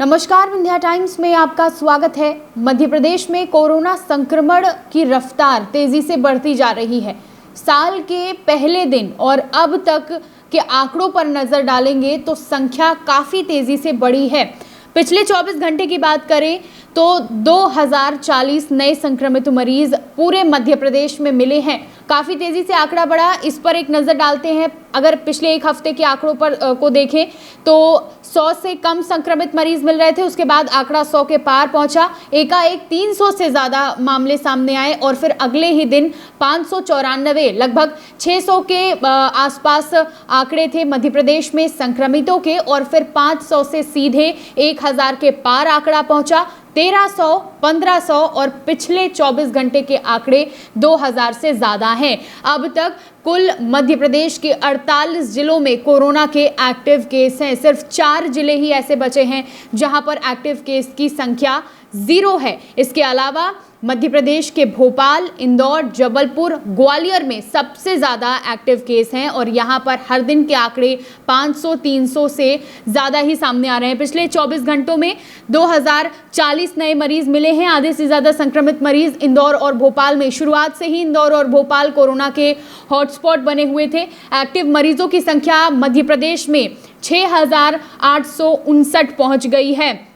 नमस्कार, विंध्या टाइम्स में आपका स्वागत है। मध्य प्रदेश में कोरोना संक्रमण की रफ्तार तेजी से बढ़ती जा रही है। साल के पहले दिन और अब तक के आंकड़ों पर नजर डालेंगे तो संख्या काफी तेजी से बढ़ी है। पिछले 24 घंटे की बात करें तो 2040 नए संक्रमित मरीज पूरे मध्य प्रदेश में मिले हैं। काफी तेजी से आंकड़ा बढ़ा, इस पर एक नजर डालते हैं। अगर पिछले एक हफ्ते के आंकड़ों पर को देखें तो 100 से कम संक्रमित मरीज मिल रहे थे, उसके बाद आंकड़ा 100 के पार पहुंचा। एकाएक 300 से ज्यादा मामले सामने आए और फिर अगले ही दिन 594, लगभग 600 के आसपास आंकड़े थे मध्य प्रदेश में संक्रमितों के, और फिर 500 से सीधे 1000 के पार आंकड़ा पहुंचा। 1300, 1500 और पिछले 24 घंटे के आंकड़े 2000 से ज्यादा हैं। अब तक कुल मध्य प्रदेश के 48 जिलों में कोरोना के एक्टिव केस हैं। सिर्फ 4 जिले ही ऐसे बचे हैं जहां पर एक्टिव केस की संख्या 0 है। इसके अलावा मध्य प्रदेश के भोपाल, इंदौर, जबलपुर, ग्वालियर में सबसे ज़्यादा एक्टिव केस हैं और यहां पर हर दिन के आंकड़े 500-300 से ज़्यादा ही सामने आ रहे हैं। पिछले 24 घंटों में 2040 नए मरीज मिले हैं। आधे से ज़्यादा संक्रमित मरीज इंदौर और भोपाल में। शुरुआत से ही इंदौर और भोपाल कोरोना के हॉटस्पॉट बने हुए थे। एक्टिव मरीजों की संख्या मध्य प्रदेश में 6859 पहुंच गई है।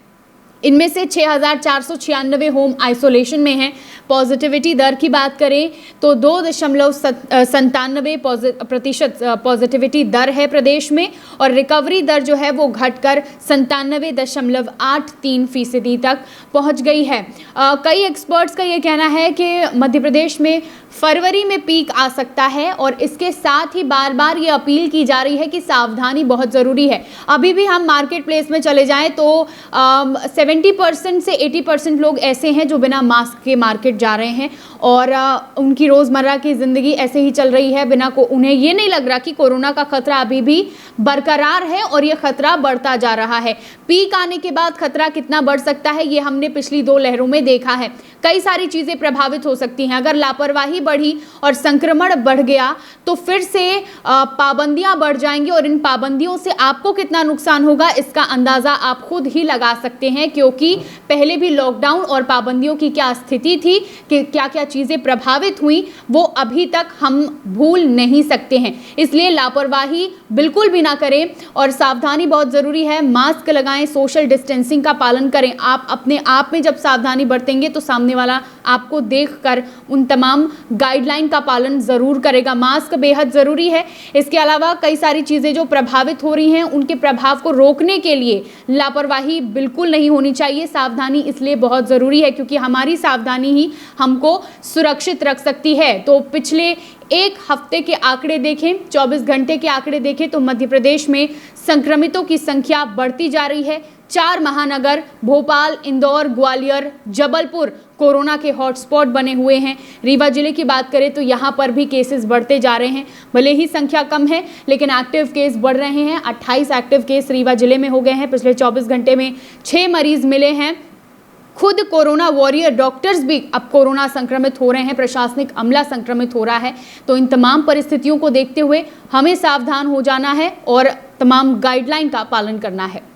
इनमें से 6496 होम आइसोलेशन में हैं। पॉजिटिविटी दर की बात करें तो 2.97% पॉजिटिविटी दर है प्रदेश में, और रिकवरी दर जो है वो घटकर 97.83% तक पहुंच गई है। कई एक्सपर्ट्स का ये कहना है कि मध्य प्रदेश में फरवरी में पीक आ सकता है, और इसके साथ ही बार बार ये अपील की जा रही है कि सावधानी बहुत ज़रूरी है। अभी भी हम मार्केट प्लेस में चले जाएं तो 70% से 80% लोग ऐसे हैं जो बिना मास्क के मार्केट जा रहे हैं, और उनकी रोज़मर्रा की ज़िंदगी ऐसे ही चल रही है बिना को उन्हें ये नहीं लग रहा कि कोरोना का खतरा अभी भी बरकरार है, और ये खतरा बढ़ता जा रहा है। पीक आने के बाद खतरा कितना बढ़ सकता है ये हमने पिछली 2 लहरों में देखा है। कई सारी चीज़ें प्रभावित हो सकती हैं। अगर लापरवाही बढ़ी और संक्रमण बढ़ गया तो फिर से पाबंदियां बढ़ जाएंगी, और इन पाबंदियों से आपको कितना नुकसान होगा इसका अंदाज़ा आप खुद ही लगा सकते हैं, क्योंकि पहले भी लॉकडाउन और पाबंदियों की क्या स्थिति थी, कि क्या क्या चीज़ें प्रभावित हुई, वो अभी तक हम भूल नहीं सकते हैं। इसलिए लापरवाही बिल्कुल भी ना करें और सावधानी बहुत ज़रूरी है। मास्क लगाएं, सोशल डिस्टेंसिंग का पालन करें। आप अपने आप में जब सावधानी बरतेंगे तो सामने वाला आपको देखकर उन तमाम गाइडलाइन का पालन ज़रूर करेगा। मास्क बेहद ज़रूरी है। इसके अलावा कई सारी चीज़ें जो प्रभावित हो रही हैं उनके प्रभाव को रोकने के लिए लापरवाही बिल्कुल नहीं होनी चाहिए। सावधानी इसलिए बहुत ज़रूरी है क्योंकि हमारी सावधानी ही हमको सुरक्षित रख सकती है। तो पिछले एक हफ्ते के आंकड़े देखें, 24 घंटे के आंकड़े देखें तो मध्य प्रदेश में संक्रमितों की संख्या बढ़ती जा रही है। 4 महानगर भोपाल, इंदौर, ग्वालियर, जबलपुर कोरोना के हॉटस्पॉट बने हुए हैं। रीवा जिले की बात करें तो यहाँ पर भी केसेस बढ़ते जा रहे हैं। भले ही संख्या कम है लेकिन एक्टिव केस बढ़ रहे हैं। 28 एक्टिव केस रीवा जिले में हो गए हैं। पिछले 24 घंटे में 6 मरीज मिले हैं। खुद कोरोना वॉरियर डॉक्टर्स भी अब कोरोना संक्रमित हो रहे हैं, प्रशासनिक अमला संक्रमित हो रहा है। तो इन तमाम परिस्थितियों को देखते हुए हमें सावधान हो जाना है और तमाम गाइडलाइन का पालन करना है।